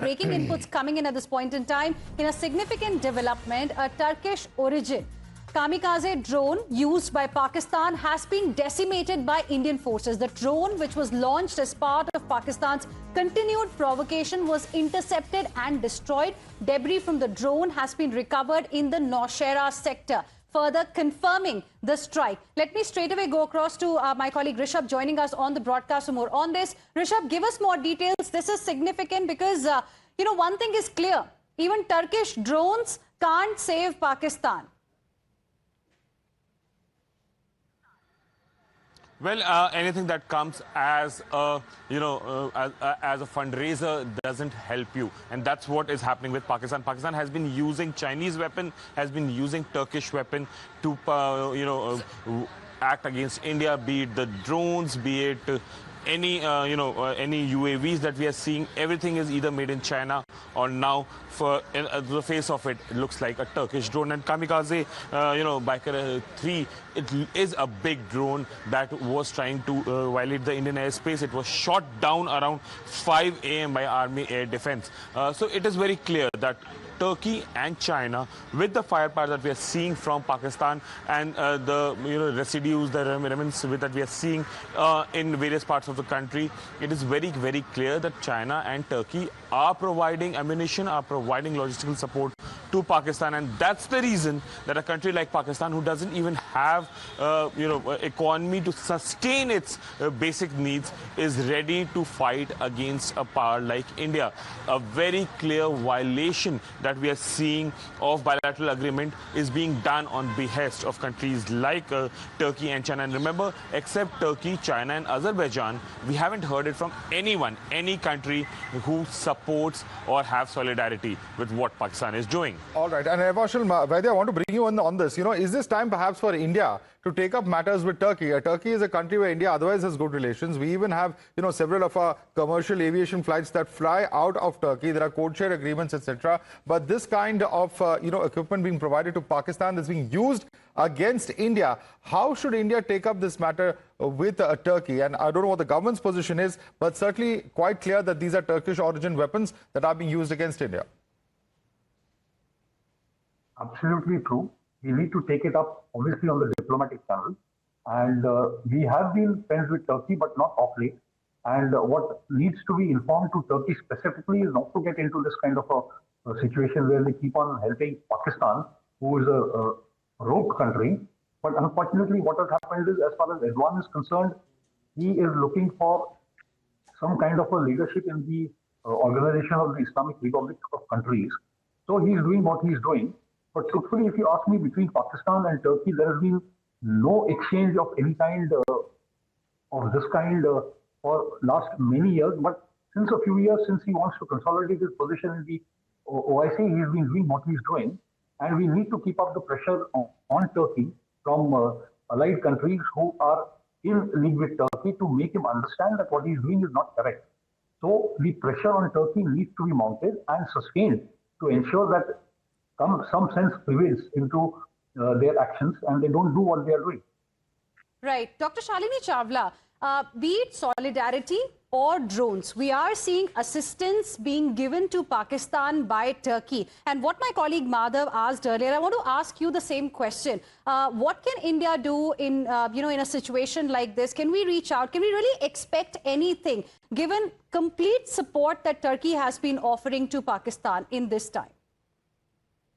breaking inputs coming in at this point in time. In a significant development, a Turkish-origin Kamikaze drone used by Pakistan has been decimated by Indian forces. The drone, which was launched as part of Pakistan's continued provocation, was intercepted and destroyed. Debris from the drone has been recovered in the Nowshera sector, further confirming the strike. Let me straight away go across to my colleague Rishabh joining us on the broadcast for more on this. Rishabh, give us more details. This is significant because, one thing is clear. Even Turkish drones can't save Pakistan. Well, anything that comes as a, as a fundraiser doesn't help you. And that's what is happening with Pakistan. Pakistan has been using Chinese weapon, has been using Turkish weapon to, act against India, be it the drones, be it any UAVs that we are seeing. Everything is either made in China or now, for the face of it, it looks like a Turkish drone. And Kamikaze, Biker 3, it is a big drone that was trying to violate the Indian airspace. It was shot down around 5 a.m. by Army Air Defense. So it is very clear that Turkey and China, with the firepower that we are seeing from Pakistan and the residues, the remnants that we are seeing in various parts of the country, it is very, very clear that China and Turkey are providing ammunition, are providing logistical support to Pakistan. And that's the reason that a country like Pakistan, who doesn't even have economy to sustain its basic needs, is ready to fight against a power like India. A very clear violation that we are seeing of bilateral agreement is being done on behest of countries like Turkey and China. And remember, except Turkey, China and Azerbaijan, we haven't heard it from anyone, any country who supports or have solidarity with what Pakistan is doing. All right. And Vaidya, I want to bring you on this. Is this time perhaps for India to take up matters with Turkey? Turkey is a country where India otherwise has good relations. We even have, several of our commercial aviation flights that fly out of Turkey. There are code share agreements, etc. But this kind of, equipment being provided to Pakistan that's being used against India. How should India take up this matter with Turkey? And I don't know what the government's position is, but certainly quite clear that these are Turkish-origin weapons that are being used against India. Absolutely true. We need to take it up, obviously, on the diplomatic channel. And we have been friends with Turkey, but not of late. And what needs to be informed to Turkey specifically is not to get into this kind of a situation where they keep on helping Pakistan, who is a rogue country. But unfortunately, what has happened is, as far as Erdogan is concerned, he is looking for some kind of a leadership in the organization of the Islamic Republic of countries. So he's doing what he's doing. But truthfully, if you ask me, between Pakistan and Turkey, there has been no exchange of any kind of this kind for last many years. But since a few years, since he wants to consolidate his position in the OIC, he's been doing what he's doing. And we need to keep up the pressure on Turkey from allied countries who are in league with Turkey to make him understand that what he's doing is not correct. So the pressure on Turkey needs to be mounted and sustained to ensure that some sense prevails into their actions and they don't do what they are doing. Right. Dr. Shalini Chawla, be it solidarity or drones, we are seeing assistance being given to Pakistan by Turkey. And what my colleague Madhav asked earlier, I want to ask you the same question. What can India do in, in a situation like this? Can we reach out? Can we really expect anything given complete support that Turkey has been offering to Pakistan in this time?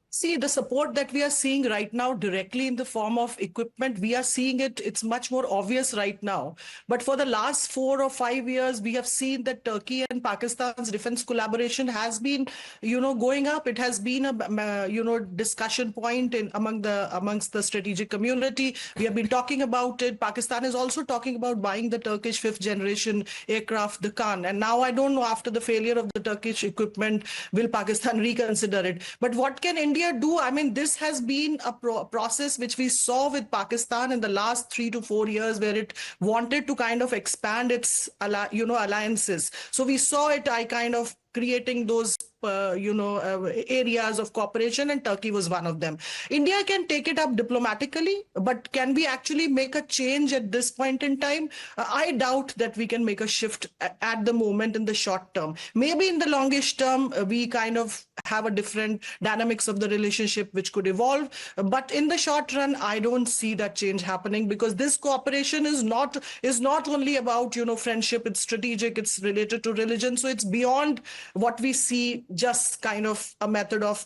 See, the support that we are seeing right now directly in the form of equipment, we are seeing it, it's much more obvious right now. But for the last 4 or 5 years, we have seen that Turkey and Pakistan's defense collaboration has been, going up. It has been a, discussion point amongst the strategic community. We have been talking about it. Pakistan is also talking about buying the Turkish 5th generation aircraft, the Khan. And now I don't know, after the failure of the Turkish equipment, will Pakistan reconsider it? But what can India do? I mean, this has been a process which we saw with Pakistan in the last 3 to 4 years, where it wanted to kind of expand its, alliances. So we saw it, kind of creating those areas of cooperation, and Turkey was one of them. India can take it up diplomatically, but can we actually make a change at this point in time? I doubt that we can make a shift at the moment in the short term. Maybe in the longish term, we kind of have a different dynamics of the relationship which could evolve. But in the short run, I don't see that change happening, because this cooperation is not only about, friendship, it's strategic, it's related to religion. So it's beyond what we see, just kind of a method of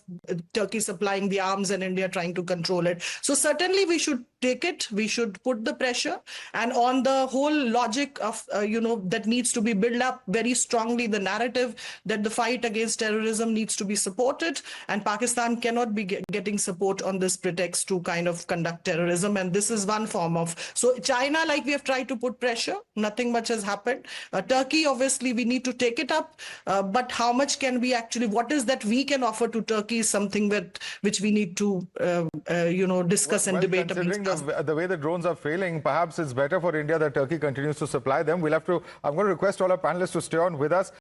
Turkey supplying the arms and India trying to control it. So certainly we should take it, we should put the pressure, and on the whole logic of, that needs to be built up very strongly, the narrative that the fight against terrorism needs to be supported, and Pakistan cannot be getting support on this pretext to kind of conduct terrorism. And this is one form of, so China, like we have tried to put pressure, nothing much has happened. Turkey, obviously we need to take it up, but how much can we actually, what is that we can offer to Turkey is something which we need to, discuss and debate. Considering the way the drones are failing, perhaps it's better for India that Turkey continues to supply them. I'm going to request all our panelists to stay on with us.